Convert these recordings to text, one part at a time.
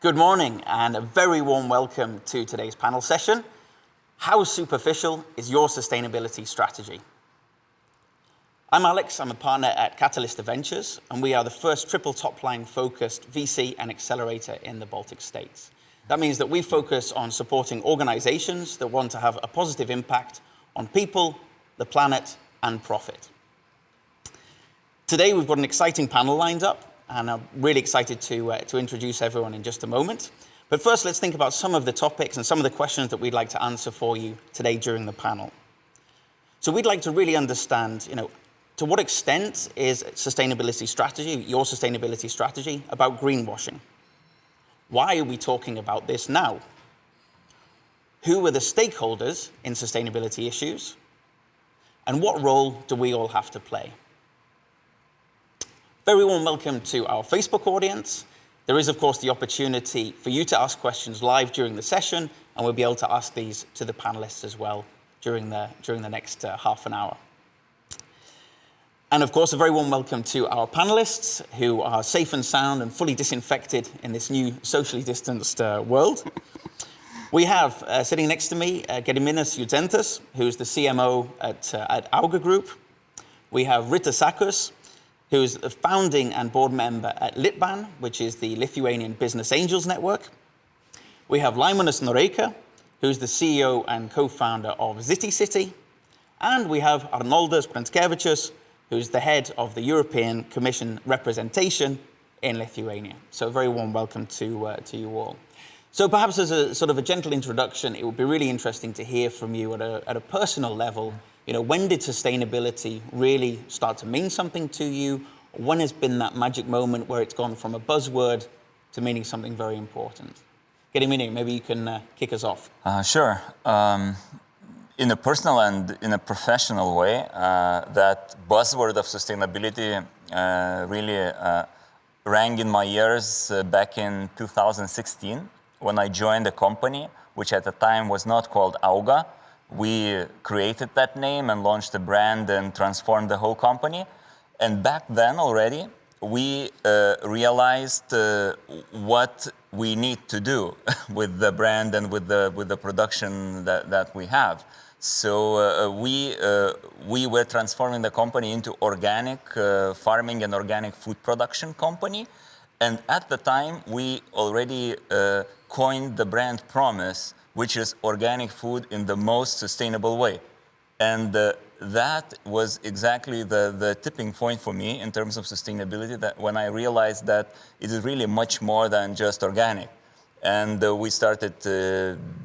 Good morning and a very warm welcome to today's panel session. How superficial is your sustainability strategy? I'm Alex, I'm a partner at Katalista Ventures, and we are the first triple top-line focused VC and accelerator in the Baltic states. That means that we focus on supporting organizations that want to have a positive impact on people, the planet, and profit. Today we've got an exciting panel lined up, and I'm really excited to introduce everyone in just a moment. But first, let's think about some of the topics and some of the questions that we'd like to answer for you today during the panel. So we'd like to really understand, to what extent is sustainability strategy, your sustainability strategy, about greenwashing? Why are we talking about this now? Who are the stakeholders in sustainability issues? And what role do we all have to play? Very warm welcome to our Facebook audience. There is, of course, the opportunity for you to ask questions live during the session, and we'll be able to ask these to the panelists as well during the next half an hour. And of course, a very warm welcome to our panelists who are safe and sound and fully disinfected in this new socially distanced world. We have sitting next to me Gediminas Judzentas, who's the CMO at Auga Group. We have Rita Sakus, who's the founding and board member at Litban, which is the Lithuanian Business Angels Network. We have Laimonas Noreika, who's the CEO and co-founder of ZITICITY. And we have Arnoldas Pranckevičius, who's the head of the European Commission representation in Lithuania. So a very warm welcome to you all. So perhaps as a sort of a gentle introduction, it would be really interesting to hear from you at a personal level. When did sustainability really start to mean something to you? When has been that magic moment where it's gone from a buzzword to meaning something very important? Gediminas, maybe you can kick us off. Sure. In a personal and in a professional way, that buzzword of sustainability really rang in my ears back in 2016 when I joined a company, which at the time was not called Auga. We created that name and launched a brand and transformed the whole company. And back then already, we realized what we need to do with the brand and with the production that we have. So we were transforming the company into organic farming and organic food production company. And at the time, we already coined the brand promise, which is organic food in the most sustainable way. And that was exactly the tipping point for me in terms of sustainability, that when I realized that it is really much more than just organic. And we started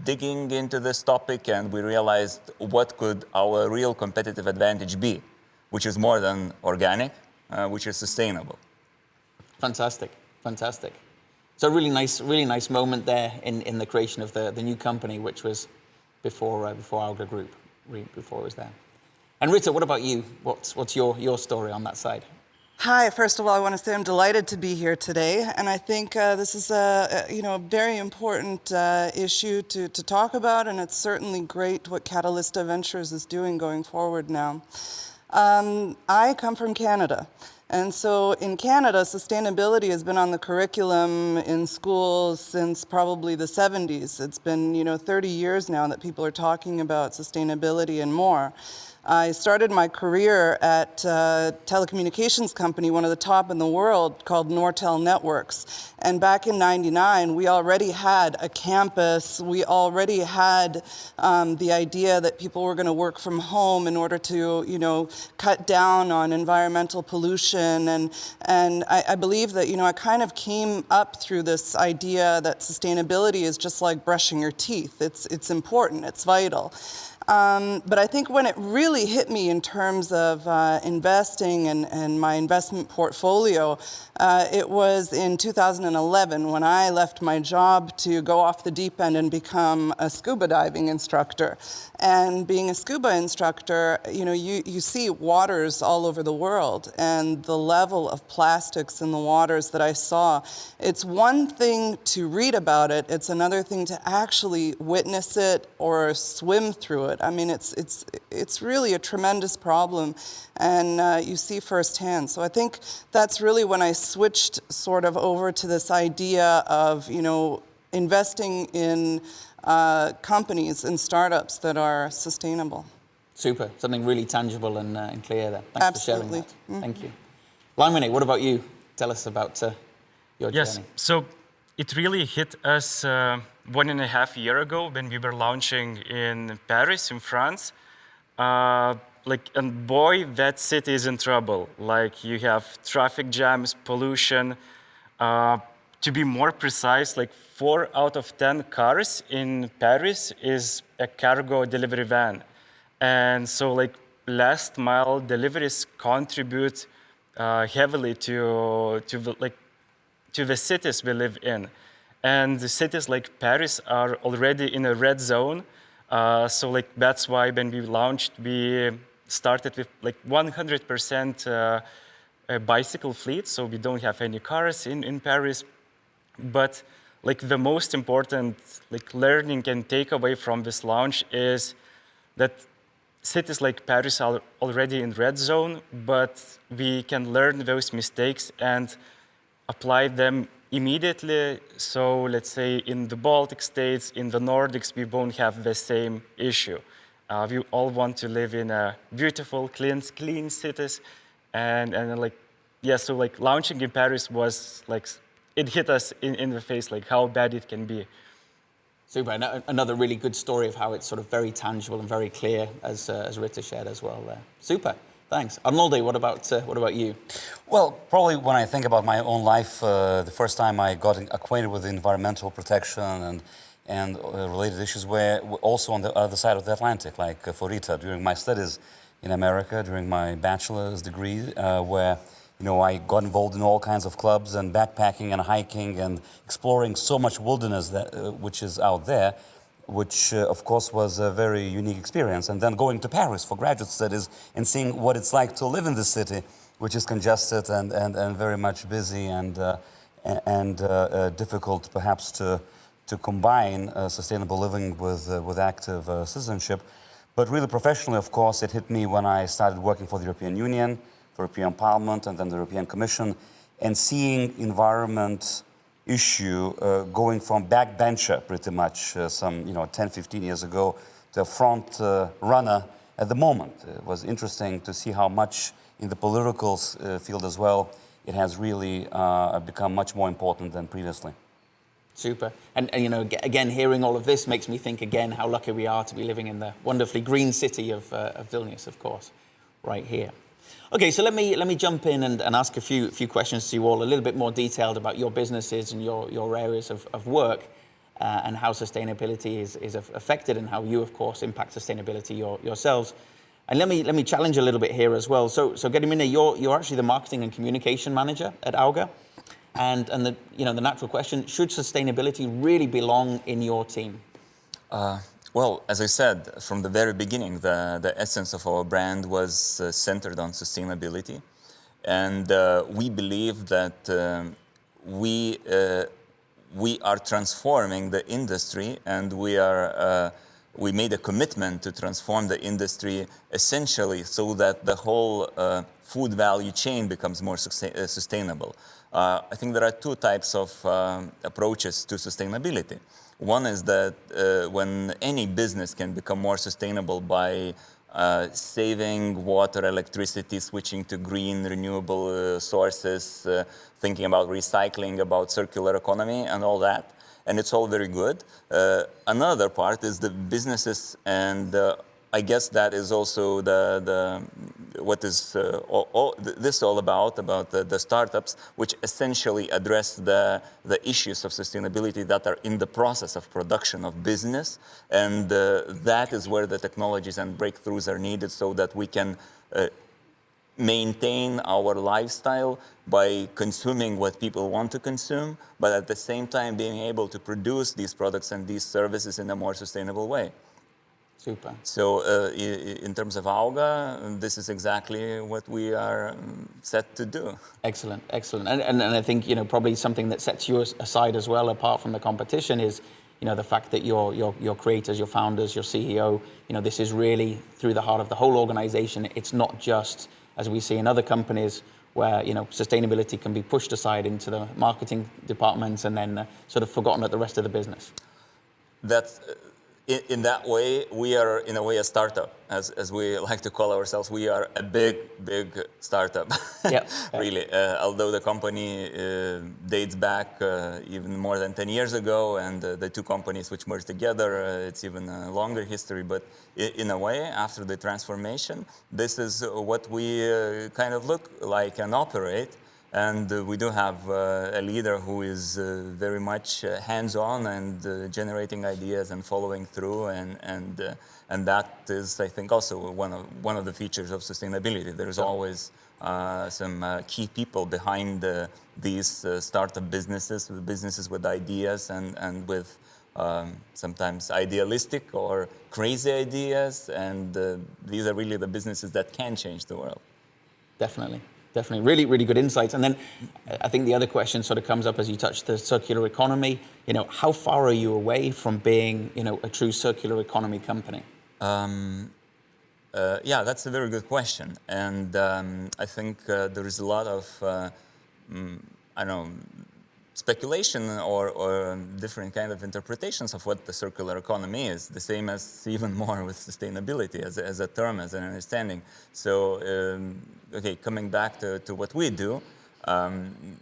digging into this topic, and we realized what could our real competitive advantage be, which is more than organic, which is sustainable. Fantastic, fantastic. So a really nice moment there in the creation of the new company, which was before Auga Group, before it was there. And Rita, what about you? What's your story on that side? Hi, first of all, I want to say I'm delighted to be here today, and I think this is a very important issue to talk about, and it's certainly great what Katalista Ventures is doing going forward now. I come from Canada. And so in Canada, sustainability has been on the curriculum in schools since probably the 70s. It's been 30 years now that people are talking about sustainability and more. I started my career at a telecommunications company, one of the top in the world, called Nortel Networks. And back in '99, we already had a campus. We already had the idea that people were going to work from home in order to, cut down on environmental pollution. And I believe that, I kind of came up through this idea that sustainability is just like brushing your teeth. It's important. It's vital. But I think when it really hit me in terms of investing and my investment portfolio, it was in 2011 when I left my job to go off the deep end and become a scuba diving instructor. And being a scuba instructor, you see waters all over the world, and the level of plastics in the waters that I saw, it's one thing to read about it, it's another thing to actually witness it or swim through it. it. I mean, it's really a tremendous problem, and you see firsthand. So I think that's really when I switched sort of over to this idea of, you know, investing in companies and startups that are sustainable. Super, something really tangible and clear there. Thanks Absolutely. for sharing that. Thank you. Laimonas, what about you? Tell us about your Yes, journey. so it really hit us 1.5 years ago when we were launching in Paris, in France. And boy, that city is in trouble. Like, you have traffic jams, pollution. To be more precise, like 4 out of 10 cars in Paris is a cargo delivery van. And so, like, last mile deliveries contribute heavily to the cities we live in. And the cities like Paris are already in a red zone. So like that's why when we launched, we started with like 100% bicycle fleet. So we don't have any cars in Paris. But like the most important like learning and takeaway from this launch is that cities like Paris are already in red zone, but we can learn those mistakes and apply them immediately. So let's say in the Baltic states, in the Nordics, we won't have the same issue. We all want to live in a beautiful, clean cities. And like, yeah, so like launching in Paris was like, it hit us in the face, like how bad it can be. Super. Another really good story of how it's sort of very tangible and very clear, as Rita shared as well there. Super. Thanks. Arnoldas, what about you? Well, probably when I think about my own life, the first time I got acquainted with environmental protection and related issues were also on the other side of the Atlantic, like for Rita, during my studies in America, during my bachelor's degree, where I got involved in all kinds of clubs and backpacking and hiking and exploring so much wilderness which is out there, which of course was a very unique experience. And then going to Paris for graduate studies and seeing what it's like to live in this city, which is congested and very much busy and difficult perhaps to combine sustainable living with active citizenship. But really professionally, of course, it hit me when I started working for the European Union, for European Parliament, and then the European Commission, and seeing environment issue going from backbencher pretty much some 10, 15 years ago to a front runner at the moment. It was interesting to see how much in the political field as well it has really become much more important than previously. Super. And again, hearing all of this makes me think again how lucky we are to be living in the wonderfully green city of Vilnius, of course, right here. Okay, so let me jump in and ask a few questions to you all, a little bit more detailed about your businesses and your areas of work and how sustainability is affected and how you, of course, impact sustainability yourselves. And let me challenge a little bit here as well. So Gediminas, you're actually the marketing and communication manager at Auga, and the natural question: should sustainability really belong in your team? Well, as I said, from the very beginning, the essence of our brand was centered on sustainability. And we believe that we are transforming the industry, and we made a commitment to transform the industry essentially so that the whole food value chain becomes more sustainable. I think there are two types of approaches to sustainability. One is that when any business can become more sustainable by saving water, electricity, switching to green, renewable sources, thinking about recycling, about circular economy and all that. And it's all very good. Another part is the businesses, and I guess that is also what is this all about the startups, which essentially address the issues of sustainability that are in the process of production of business. And that is where the technologies and breakthroughs are needed so that we can maintain our lifestyle by consuming what people want to consume, but at the same time being able to produce these products and these services in a more sustainable way. Super. So in terms of Auga, this is exactly what we are set to do. Excellent. And I think probably something that sets you aside as well, apart from the competition, is the fact that your creators, your founders, your CEO, this is really through the heart of the whole organization. It's not just, as we see in other companies, where sustainability can be pushed aside into the marketing departments and then sort of forgotten at the rest of the business. That's in that way, we are in a way a startup, as we like to call ourselves. We are a big startup. Yeah. Really. Although the company dates back even more than 10 years ago, and the two companies which merged together, it's even a longer history. But in a way, after the transformation, this is what we kind of look like and operate. And we do have a leader who is very much hands-on and generating ideas and following through, and that is, I think, also one of the features of sustainability. There is always some key people behind these startup businesses with ideas and with sometimes idealistic or crazy ideas, and these are really the businesses that can change the world. Definitely. Really, really good insights. And then I think the other question sort of comes up as you touch the circular economy. How far are you away from being, a true circular economy company? Yeah, that's a very good question. And I think there is a lot of, speculation or different kind of interpretations of what the circular economy is, the same as even more with sustainability as a term, as an understanding. So, coming back to what we do,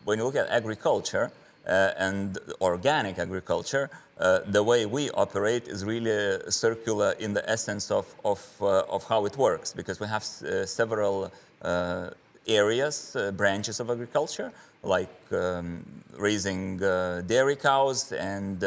when you look at agriculture and organic agriculture, the way we operate is really circular in the essence of how it works, because we have several areas, branches of agriculture, like raising dairy cows and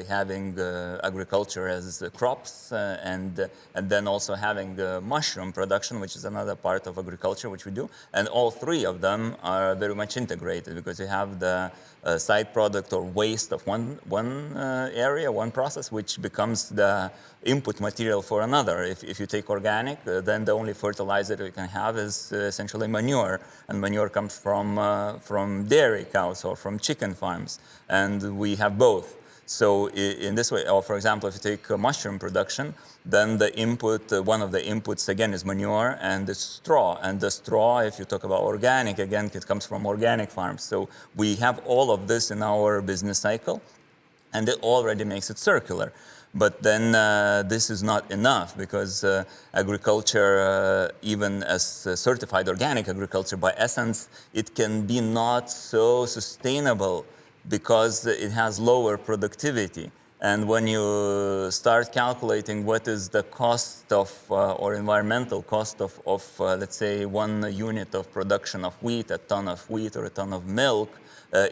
having agriculture as crops, and then also having mushroom production, which is another part of agriculture which we do. And all three of them are very much integrated, because you have the side product or waste of one area, one process, which becomes the input material for another. If you take organic, then the only fertilizer you can have is essentially manure, and manure comes from dairy cows or from chicken farms, and we have both. So in this way, or for example, if you take mushroom production, then the input, one of the inputs again is manure and the straw. And the straw, if you talk about organic, again, it comes from organic farms. So we have all of this in our business cycle, and it already makes it circular. But then this is not enough, because agriculture, even as certified organic agriculture, by essence, it can be not so sustainable because it has lower productivity. And when you start calculating what is the cost of, or environmental cost of let's say, 1 unit of production of wheat, a ton of wheat or a ton of milk,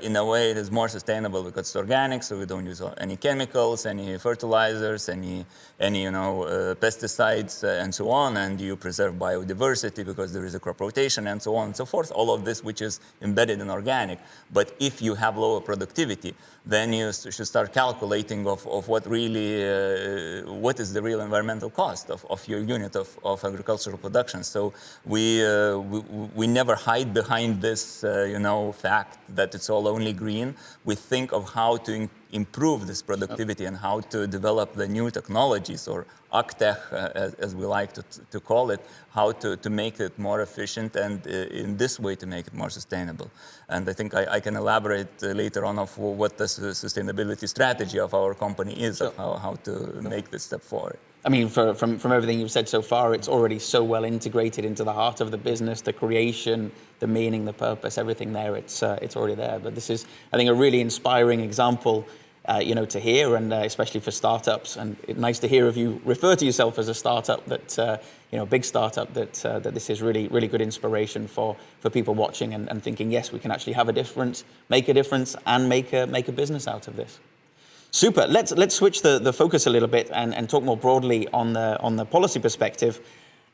in a way it is more sustainable because it's organic, so we don't use any chemicals, any fertilizers, any pesticides, and so on, and you preserve biodiversity because there is a crop rotation, and so on and so forth, all of this which is embedded in organic. But if you have lower productivity, then you should start calculating of what really, what is the real environmental cost of your unit of agricultural production. So we never hide behind this, fact that it's all only green. We think of how to improve this productivity and how to develop the new technologies, or agtech, as we like to call it, how to make it more efficient, and in this way to make it more sustainable. And I think I can elaborate later on of what the sustainability strategy of our company is, of how to make this step forward. I mean, from everything you've said so far, it's already so well integrated into the heart of the business, the creation, the meaning, the purpose, everything there. It's already there. But this is, I think, a really inspiring example, to hear, and especially for startups. And it's nice to hear if you refer to yourself as a startup, that big startup, that this is really, really good inspiration for people watching and thinking, yes, we can actually have a difference, make a difference, and make a business out of this. Super. Let's switch the focus a little bit and talk more broadly on the policy perspective.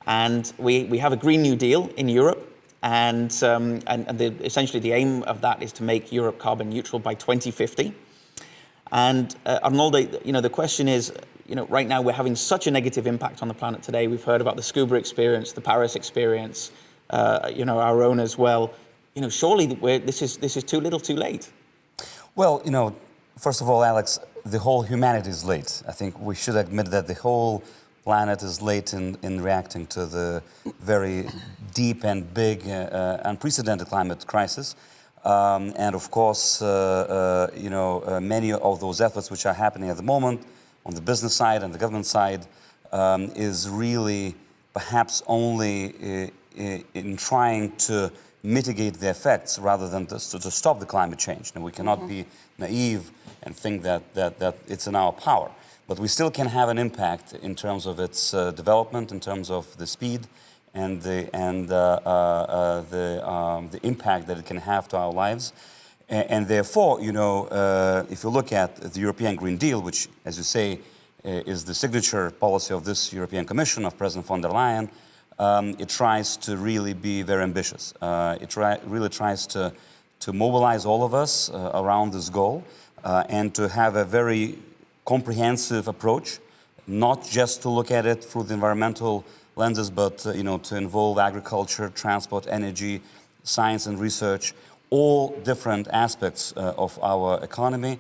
And we have a Green New Deal in Europe, and essentially the aim of that is to make Europe carbon neutral by 2050. And Arnoldas, the question is, right now we're having such a negative impact on the planet today. We've heard about the scuba experience, the Paris experience, our own as well. Surely this is too little, too late. Well, first of all, Alex, the whole humanity is late. I think we should admit that the whole planet is late in reacting to the very deep and big, unprecedented climate crisis. And of course, many of those efforts which are happening at the moment on the business side and the government side is really perhaps only in trying to mitigate the effects rather than to stop the climate change. And we cannot be naive and think that it's in our power. But we still can have an impact in terms of its development, in terms of the speed and the impact that it can have to our lives. And therefore, if you look at the European Green Deal, which, as you say, is the signature policy of this European Commission, of President von der Leyen, it tries to really be very ambitious. It really tries to mobilize all of us around this goal and to have a very comprehensive approach, not just to look at it through the environmental lenses, but to involve agriculture, transport, energy, science and research, all different aspects of our economy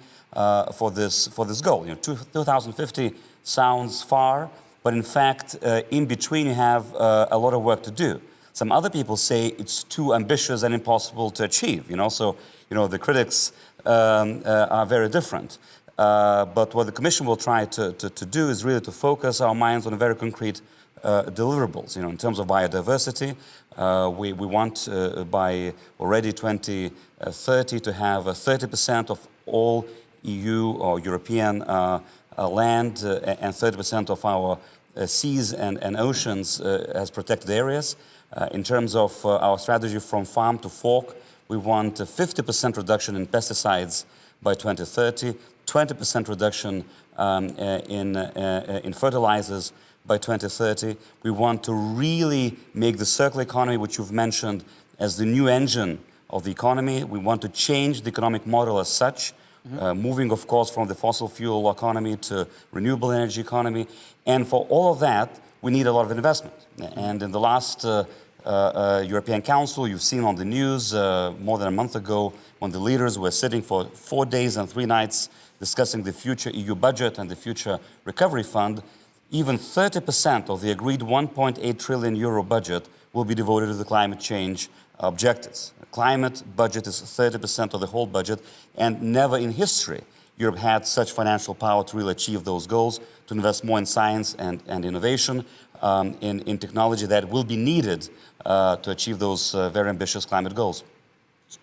for this goal. 2050 sounds far, but in fact, in between you have a lot of work to do. Some other people say it's too ambitious and impossible to achieve. So the critics are very different. But what the Commission will try to do is really to focus our minds on very concrete deliverables. In terms of biodiversity, we want by already 2030 to have 30% of all EU or European land and 30% of our seas and oceans as protected areas. In terms of our strategy from farm to fork, we want a 50% reduction in pesticides by 2030, 20% reduction in fertilizers by 2030. We want to really make the circular economy, which you've mentioned, as the new engine of the economy. We want to change the economic model as such, moving, of course, from the fossil fuel economy to renewable energy economy. And for all of that, we need a lot of investment. And in the last European Council, you've seen on the news more than a month ago, when the leaders were sitting for 4 days and 3 nights discussing the future EU budget and the future recovery fund, even 30% of the agreed 1.8 trillion euro budget will be devoted to the climate change objectives. The climate budget is 30% of the whole budget, and never in history Europe had such financial power to really achieve those goals, to invest more in science and innovation, in technology that will be needed to achieve those very ambitious climate goals.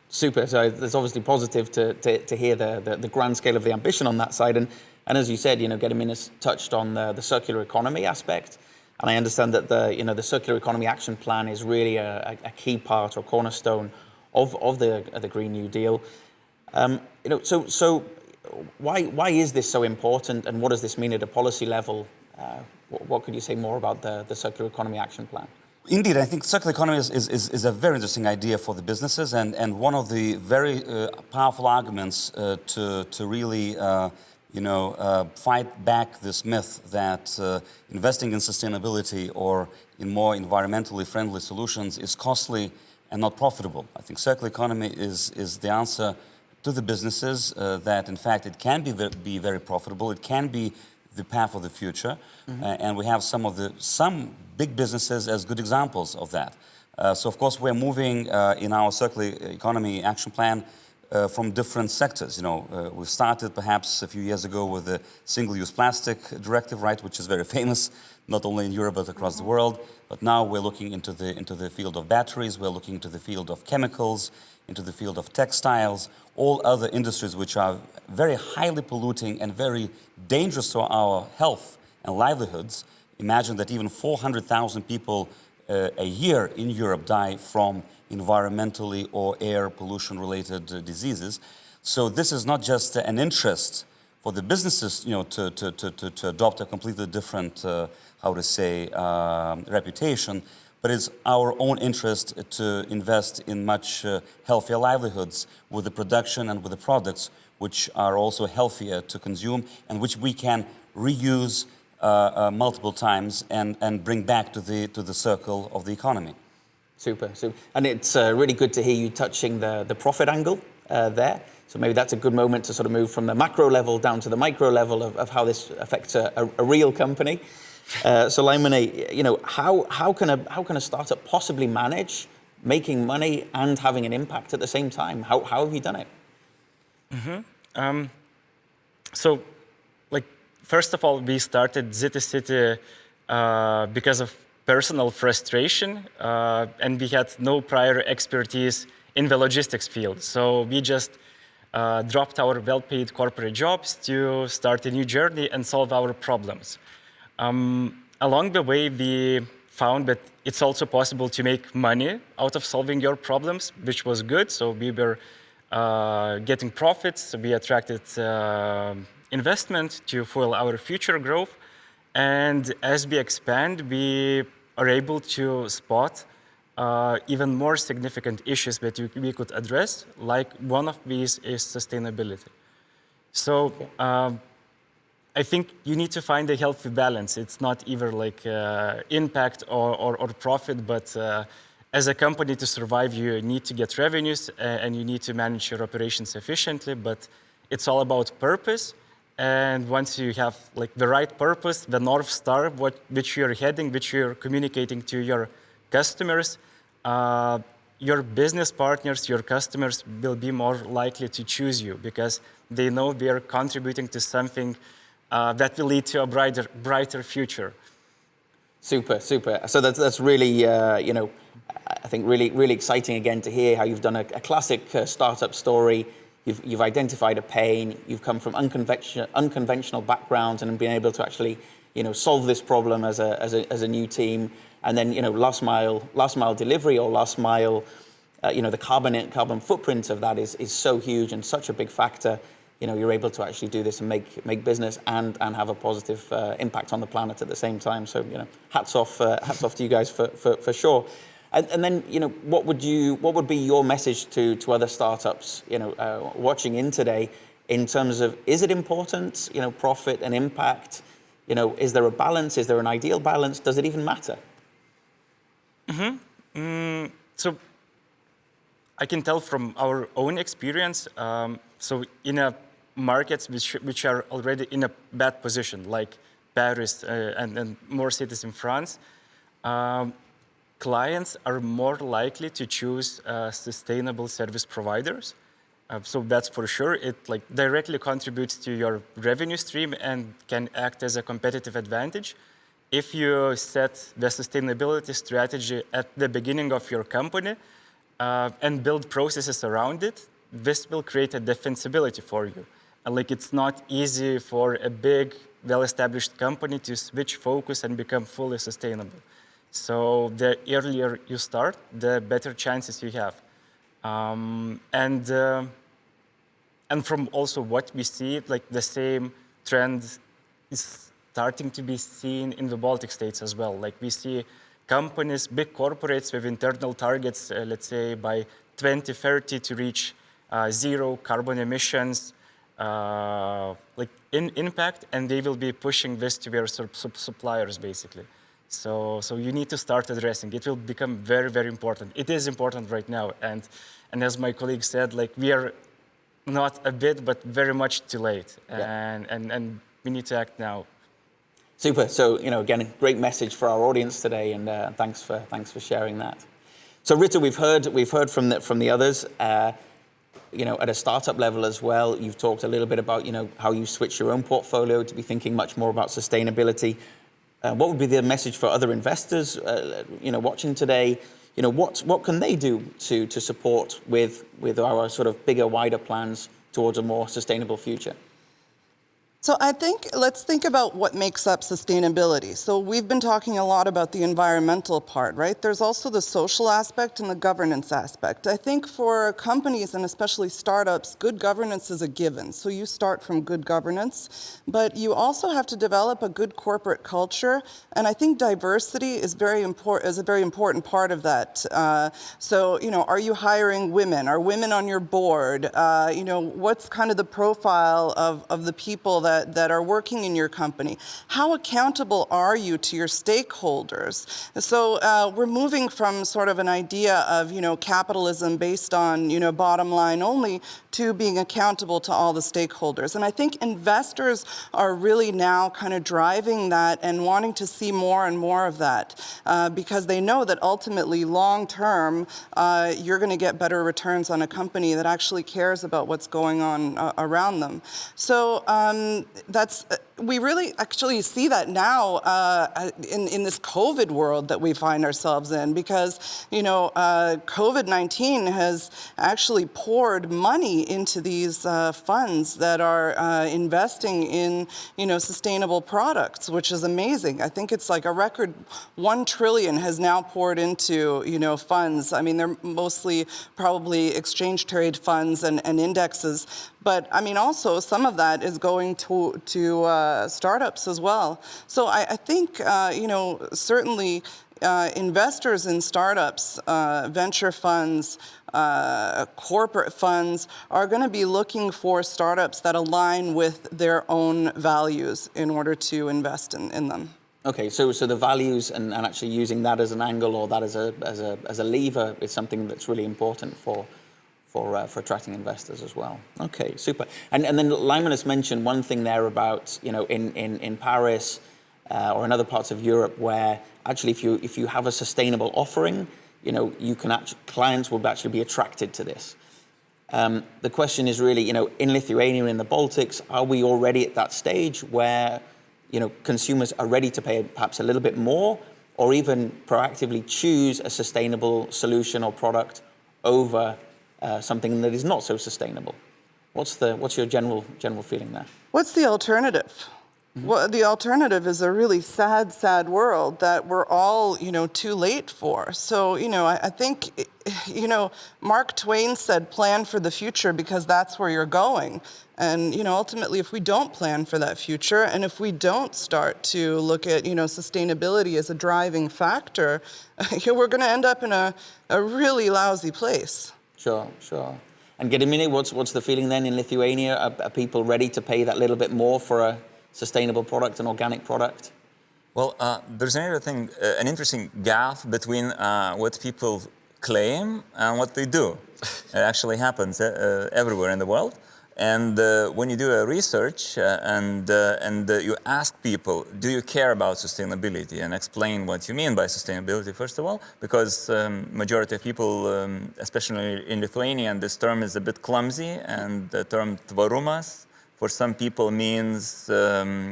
Super. So it's obviously positive to hear the grand scale of the ambition on that side. And as you said, Gediminas touched on the circular economy aspect. And I understand that the Circular Economy Action Plan is really a key part or cornerstone of the Green New Deal. So why is this so important, and what does this mean at a policy level? What could you say more about the Circular Economy Action Plan? Indeed, I think circular economy is a very interesting idea for the businesses, and one of the very powerful arguments to really fight back this myth that investing in sustainability or in more environmentally friendly solutions is costly and not profitable. I think circular economy is the answer to the businesses that in fact it can be very profitable. It can be the path of the future, and we have some big businesses as good examples of that. So of course we're moving in our Circular Economy Action Plan from different sectors. We started perhaps a few years ago with the Single-Use Plastic Directive, right, which is very famous, not only in Europe but across the world. But now we're looking into the field of batteries, we're looking into the field of chemicals, into the field of textiles, all other industries which are very highly polluting and very dangerous to our health and livelihoods. Imagine that even 400,000 people a year in Europe die from environmentally or air pollution-related diseases. So this is not just an interest for the businesses, to adopt a completely different, reputation, but it's our own interest to invest in much healthier livelihoods with the production and with the products which are also healthier to consume and which we can reuse multiple times and bring back to the circle of the economy. Super. And it's really good to hear you touching the profit angle there. So maybe that's a good moment to sort of move from the macro level down to the micro level of how this affects a real company. So Laimonas, you know, how can a startup possibly manage making money and having an impact at the same time? How have you done it? So, like, first of all, we started ZITICITY because of personal frustration, and we had no prior expertise in the logistics field. So we just dropped our well-paid corporate jobs to start a new journey and solve our problems. Along the way, we found that it's also possible to make money out of solving your problems, which was good. So we were getting profits. We attracted investment to fuel our future growth. And as we expand, we are able to spot even more significant issues that we could address, like one of these is sustainability. So I think you need to find a healthy balance. It's not either like impact or profit, but as a company to survive, you need to get revenues and you need to manage your operations efficiently, but it's all about purpose. And once you have like the right purpose, the North Star, which you're heading, which you're communicating to your customers, your business partners, your customers will be more likely to choose you because they know they are contributing to something that will lead to a brighter future. Super. So that's really, you know, I think really exciting again to hear how you've done a classic startup story. You've identified a pain. You've come from unconventional backgrounds and been able to actually, you know, solve this problem as a new team. And then, you know, last mile delivery or last mile, you know, the carbon footprint of that is so huge and such a big factor. You know, you're able to actually do this and make business and have a positive impact on the planet at the same time. So, you know, hats off to you guys for sure. And then, you know, what would be your message to other startups, you know, watching in today, in terms of, is it important, you know, profit and impact? You know, is there a balance? Is there an ideal balance? Does it even matter? So I can tell from our own experience. So in a markets which are already in a bad position, like Paris and more cities in France, clients are more likely to choose sustainable service providers. So that's for sure. It like directly contributes to your revenue stream and can act as a competitive advantage. If you set the sustainability strategy at the beginning of your company and build processes around it, this will create a defensibility for you. And like it's not easy for a big, well-established company to switch focus and become fully sustainable. So the earlier you start, the better chances you have. And from also what we see, like the same trend is starting to be seen in the Baltic states as well. Like we see companies, big corporates with internal targets, let's say by 2030 to reach zero carbon emissions, like in impact, and they will be pushing this to their suppliers basically. So you need to start addressing. It will become very, very important. It is important right now, and as my colleague said, like we are not a bit, but very much too late, and we need to act now. Super. So, you know, again, a great message for our audience today, and thanks for sharing that. So, Rita, we've heard from the others. You know, at a startup level as well, you've talked a little bit about, you know, how you switch your own portfolio to be thinking much more about sustainability. What would be the message for other investors, you know, watching today? You know, what can they do to support with our sort of bigger, wider plans towards a more sustainable future? So I think let's think about what makes up sustainability. So we've been talking a lot about the environmental part, right? There's also the social aspect and the governance aspect. I think for companies and especially startups, good governance is a given. So you start from good governance, but you also have to develop a good corporate culture. And I think diversity is a very important part of that. So, you know, are you hiring women? Are women on your board? You know, what's kind of the profile of the people that that are working in your company? How accountable are you to your stakeholders? So we're moving from sort of an idea of, capitalism based on, bottom line only to being accountable to all the stakeholders. And I think investors are really now kind of driving that and wanting to see more and more of that because they know that ultimately, long term, you're going to get better returns on a company that actually cares about what's going on around them. So we really actually see that now in this COVID world that we find ourselves in because, COVID-19 has actually poured money into these funds that are investing in, sustainable products, which is amazing. I think it's like a record 1 trillion has now poured into, funds. I mean, they're mostly probably exchange trade funds and indexes. But I mean, also some of that is going to startups as well. So I think, certainly investors in startups, venture funds, corporate funds are going to be looking for startups that align with their own values in order to invest in them. Okay, so the values and actually using that as an angle or that as a lever is something that's really important for attracting investors as well. Okay, super. And then Laimonas mentioned one thing there about, in Paris or in other parts of Europe where actually if you have a sustainable offering, clients will actually be attracted to this. The question is really, in Lithuania and in the Baltics, are we already at that stage where, consumers are ready to pay perhaps a little bit more or even proactively choose a sustainable solution or product over something that is not so sustainable? What's your general feeling there? What's the alternative? Mm-hmm. Well, the alternative is a really sad world that we're all, too late for. So, I think, Mark Twain said, plan for the future because that's where you're going. And, ultimately, if we don't plan for that future and if we don't start to look at, sustainability as a driving factor, we're going to end up in a really lousy place. Sure. And Gediminas, what's the feeling then in Lithuania? Are people ready to pay that little bit more for a sustainable product, an organic product? Well, there's an interesting gap between what people claim and what they do. It actually happens everywhere in the world. And when you do a research and you ask people, do you care about sustainability, and explain what you mean by sustainability, first of all, because majority of people, especially in Lithuania, this term is a bit clumsy, and the term tvarumas for some people means,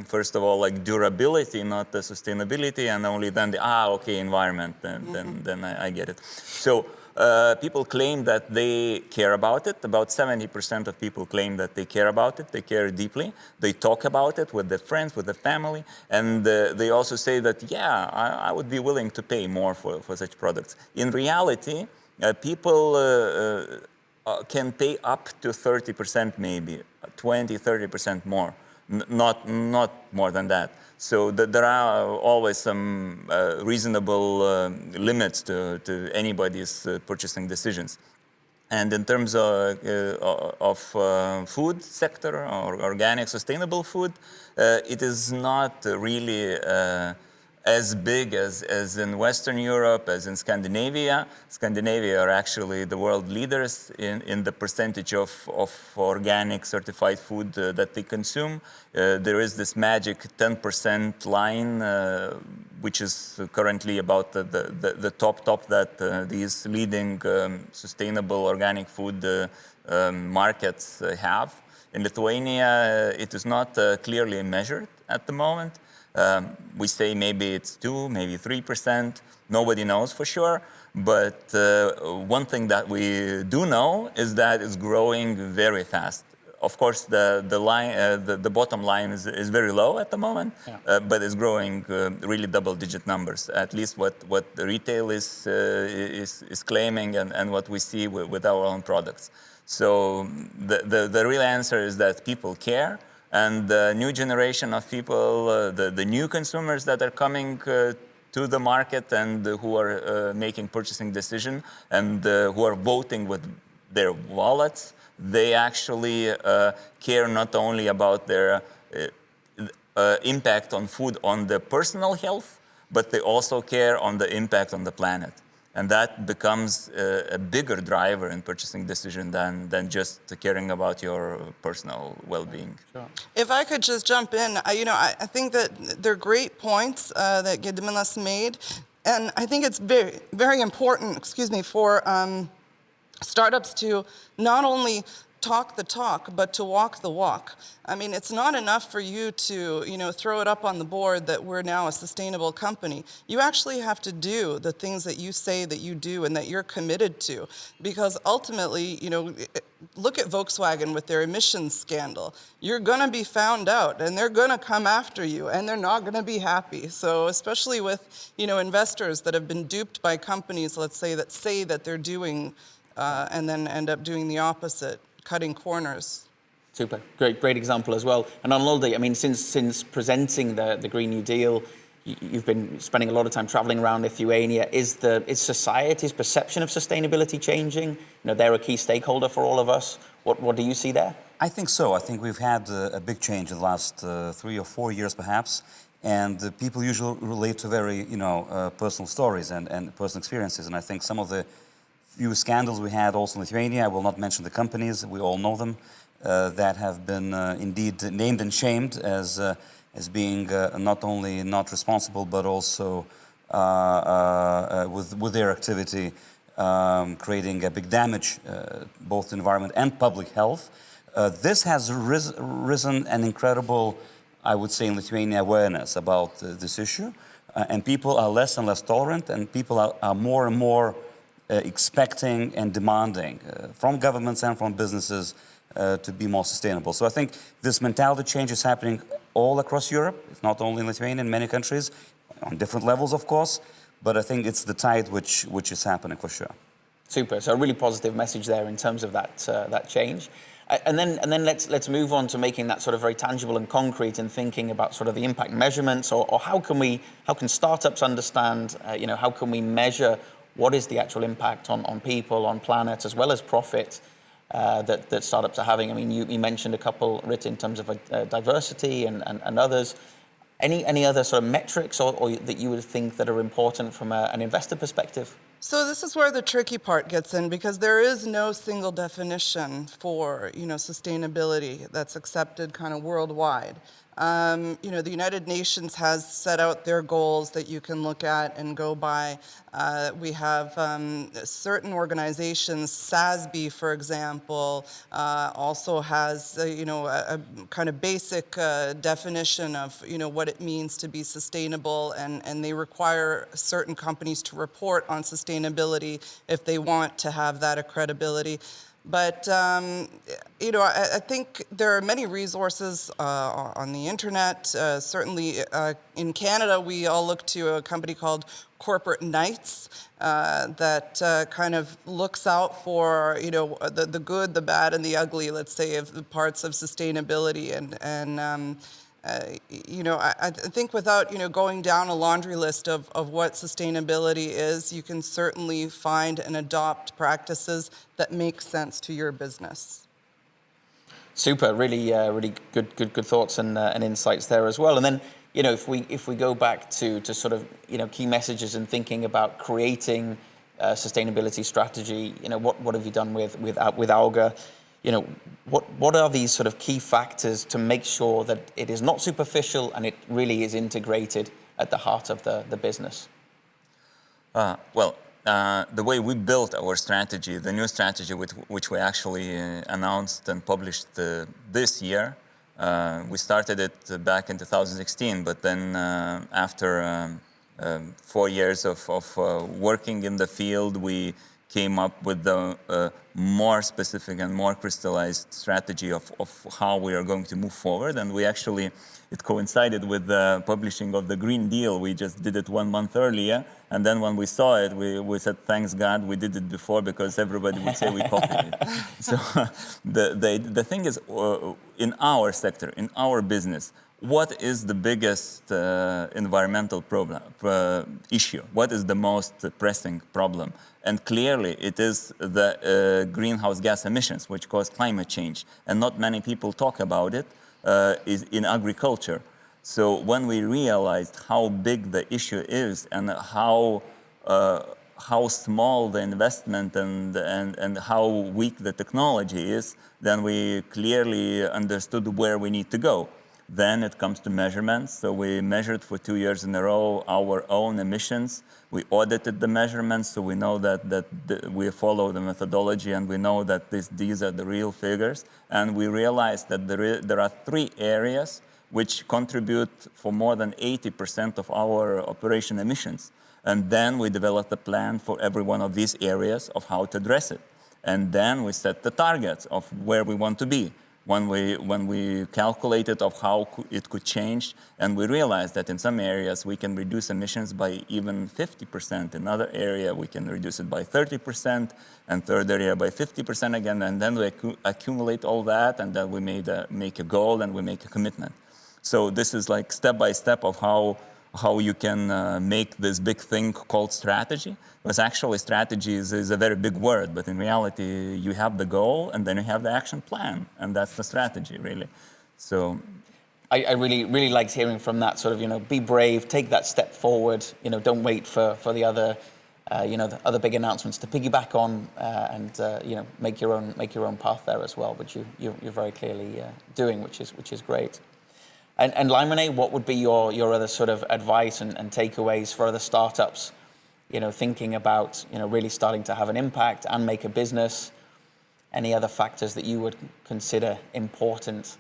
first of all, like durability, not the sustainability, and only then environment, then I get it. So people claim that they care about it. About 70% of people claim that they care about it. They care deeply. They talk about it with their friends, with their family, and they also say that, I would be willing to pay more for such products. In reality, people can pay up to 30% maybe, 20-30% more, not more than that. So there are always some reasonable limits to anybody's purchasing decisions. And in terms of food sector or organic sustainable food, it is not really as big as in Western Europe, as in Scandinavia. Scandinavia are actually the world leaders in the percentage of organic certified food that they consume. There is this magic 10% line, which is currently about the top that these leading sustainable organic food markets have. In Lithuania, it is not clearly measured at the moment. We say maybe it's 2, maybe 3%. Nobody knows for sure. But one thing that we do know is that it's growing very fast. Of course, the bottom line is very low at the moment, but it's growing really double-digit numbers. At least what the retail is claiming and what we see with our own products. So the real answer is that people care. And the new generation of people, the new consumers that are coming to the market and who are making purchasing decision and who are voting with their wallets, they actually care not only about their impact on food on the personal health, but they also care on the impact on the planet. And that becomes a bigger driver in purchasing decision than just caring about your personal well-being. Sure. If I could just jump in, I think that they're great points that Gediminas made, and I think it's very, very important, for startups to not only talk the talk, but to walk the walk. I mean, it's not enough for you to, throw it up on the board that we're now a sustainable company. You actually have to do the things that you say that you do and that you're committed to. Because ultimately, look at Volkswagen with their emissions scandal. You're going to be found out, and they're going to come after you, and they're not going to be happy. So especially with, investors that have been duped by companies, let's say that they're doing, and then end up doing the opposite, cutting corners. Super, great example as well. And Arnoldas, I mean, since presenting the Green New Deal, you've been spending a lot of time traveling around Lithuania. Is society's perception of sustainability changing? They're a key stakeholder for all of us. What do you see there? I think so. I think we've had a big change in the last 3 or 4 years, perhaps. And people usually relate to very, personal stories and personal experiences. And I think some of the few scandals we had also in Lithuania, I will not mention the companies, we all know them, that have been indeed named and shamed as being not only not responsible, but also with their activity creating a big damage, both to environment and public health. This has risen an incredible, I would say, in Lithuania, awareness about this issue. And people are less and less tolerant, and people are more and more expecting and demanding from governments and from businesses to be more sustainable. So I think this mentality change is happening all across Europe. It's not only in Lithuania, in many countries, on different levels, of course. But I think it's the tide which is happening for sure. Super. So a really positive message there in terms of that change. And then let's move on to making that sort of very tangible and concrete, and thinking about sort of the impact measurements, or how can startups understand, how can we measure what is the actual impact on people, on planet, as well as profit that startups are having? I mean, you mentioned a couple, Rita, in terms of diversity and others. Any other sort of metrics or that you would think that are important from an investor perspective? So this is where the tricky part gets in, because there is no single definition for, sustainability that's accepted kind of worldwide. The United Nations has set out their goals that you can look at and go by. We have certain organizations, SASB, for example, also has, a kind of basic definition of, what it means to be sustainable, and they require certain companies to report on sustainability if they want to have that credibility. But, I think there are many resources on the internet. Certainly in Canada, we all look to a company called Corporate Knights that kind of looks out for, the good, the bad, and the ugly, let's say, of the parts of sustainability. I think without, going down a laundry list of what sustainability is, you can certainly find and adopt practices that make sense to your business. Super, really good thoughts and insights there as well. And then, if we go back to sort of, key messages and thinking about creating a sustainability strategy, what have you done with Auga? What are these sort of key factors to make sure that it is not superficial and it really is integrated at the heart of the business? The way we built our strategy, the new strategy which we actually announced and published this year, we started it back in 2016, but then after 4 years of working in the field, we came up with the more specific and more crystallized strategy of how we are going to move forward. And we actually, it coincided with the publishing of the Green Deal. We just did it 1 month earlier. And then when we saw it, we said, thanks God we did it before, because everybody would say we copied it. So the thing is, in our sector, in our business, what is the biggest environmental issue? What is the most pressing problem? And clearly it is the greenhouse gas emissions, which cause climate change. And not many people talk about it, is in agriculture. So when we realized how big the issue is and how small the investment and how weak the technology is, then we clearly understood where we need to go. Then it comes to measurements. So we measured for 2 years in a row our own emissions. We audited the measurements, so we know that we follow the methodology and we know that these are the real figures. And we realized that there are 3 areas which contribute for more than 80% of our operation emissions. And then we developed a plan for every one of these areas of how to address it. And then we set the targets of where we want to be. When we calculated of how it could change, and we realized that in some areas we can reduce emissions by even 50%. In other area we can reduce it by 30%, and third area by 50% again. And then we accumulate all that, and then we make a goal and we make a commitment. So this is like step by step of how you can make this big thing called strategy. Because actually strategy is a very big word, but in reality you have the goal and then you have the action plan, and that's the strategy really. So I really liked hearing from that sort of, be brave, take that step forward, don't wait for the other the other big announcements to piggyback on, and make your own path there as well, which you're very clearly doing, which is great. And Laimonas, what would be your other sort of advice and takeaways for other startups, thinking about, really starting to have an impact and make a business? Any other factors that you would consider important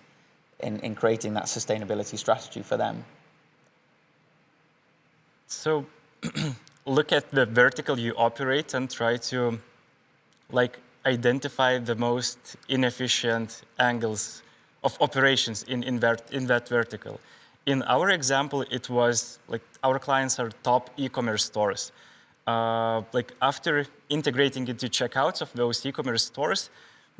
in creating that sustainability strategy for them? So look at the vertical you operate and try to identify the most inefficient angles of operations in that vertical. In our example, it was our clients are top e-commerce stores. After integrating into checkouts of those e-commerce stores,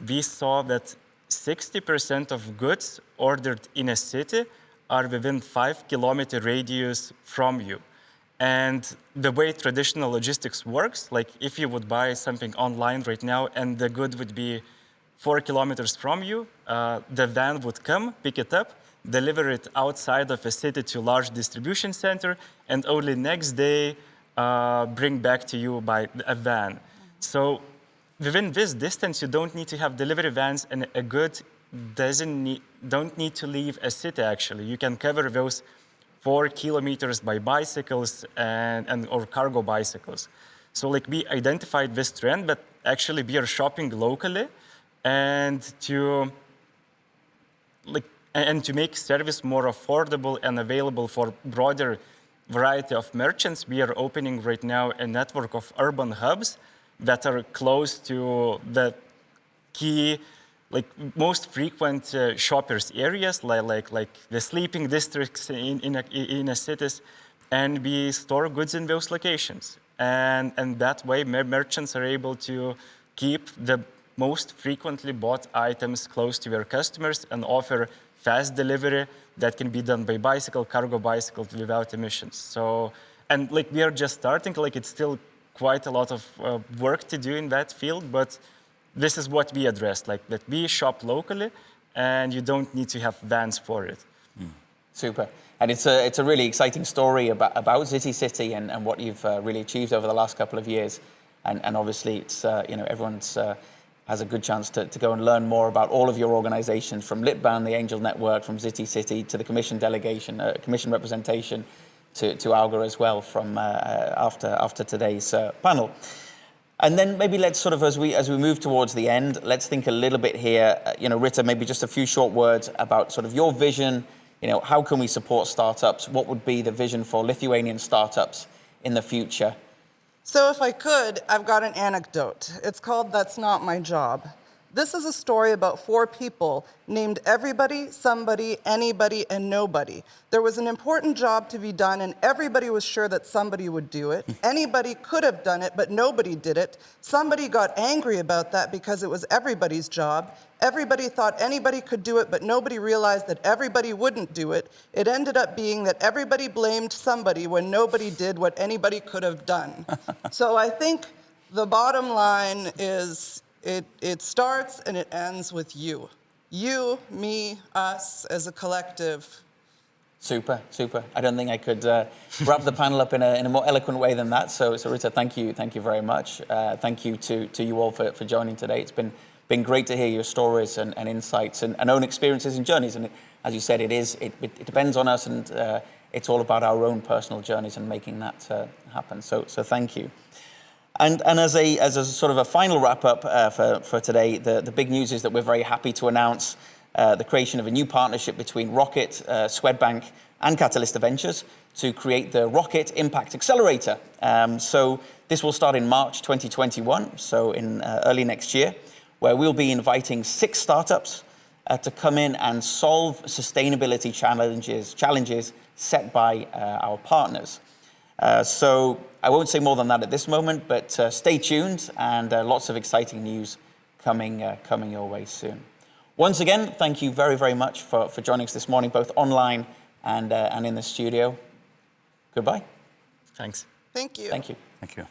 we saw that 60% of goods ordered in a city are within 5-kilometer radius from you. And the way traditional logistics works, if you would buy something online right now and the good would be 4 kilometers from you, the van would come, pick it up, deliver it outside of a city to a large distribution center, and only next day bring back to you by a van. So within this distance, you don't need to have delivery vans, and a good don't need to leave a city, actually. You can cover those 4 kilometers by bicycles or cargo bicycles. So we identified this trend, but actually we are shopping locally, and to make service more affordable and available for broader variety of merchants, we are opening right now a network of urban hubs that are close to the key, most frequent shoppers areas, like the sleeping districts in a cities, and we store goods in those locations. And that way, merchants are able to keep the most frequently bought items close to their customers and offer fast delivery that can be done by bicycle, cargo bicycle, without emissions. So, and we are just starting, it's still quite a lot of work to do in that field, but this is what we address, that we shop locally and you don't need to have vans for it. Super. And it's a really exciting story about ZITICITY and what you've really achieved over the last couple of years. And obviously it's, everyone's has a good chance to go and learn more about all of your organizations, from Litban, the Angel Network, from ZITICITY to the Commission delegation, Commission representation to Auga as well from after today's panel. And then maybe let's sort of, as we move towards the end, let's think a little bit here, Rita, maybe just a few short words about sort of your vision, how can we support startups? What would be the vision for Lithuanian startups in the future? So if I could, I've got an anecdote. It's called That's Not My Job. This is a story about 4 people named Everybody, Somebody, Anybody, and Nobody. There was an important job to be done, and everybody was sure that somebody would do it. Anybody could have done it, but nobody did it. Somebody got angry about that because it was everybody's job. Everybody thought anybody could do it, but nobody realized that everybody wouldn't do it. It ended up being that everybody blamed somebody when nobody did what anybody could have done. So I think the bottom line is, it starts and it ends with you. you, me, us as a collective. Super, super. I don't think I could wrap the panel up in a more eloquent way than that. So Rita, thank you very much. Thank you to you all for joining today. It's been great to hear your stories and insights and own experiences and journeys. And as you said, it depends on us, and it's all about our own personal journeys and making that happen. So thank you. And as a sort of a final wrap up for today, the big news is that we're very happy to announce the creation of a new partnership between ROCKIT, Swedbank, and Katalista Ventures to create the ROCKIT Impact Accelerator. So this will start in March 2021, so in early next year, where we'll be inviting 6 startups to come in and solve sustainability challenges set by our partners. So I won't say more than that at this moment, but stay tuned, and lots of exciting news coming your way soon. Once again, thank you very, very much for joining us this morning, both online and in the studio. Goodbye. Thanks. Thank you. Thank you. Thank you.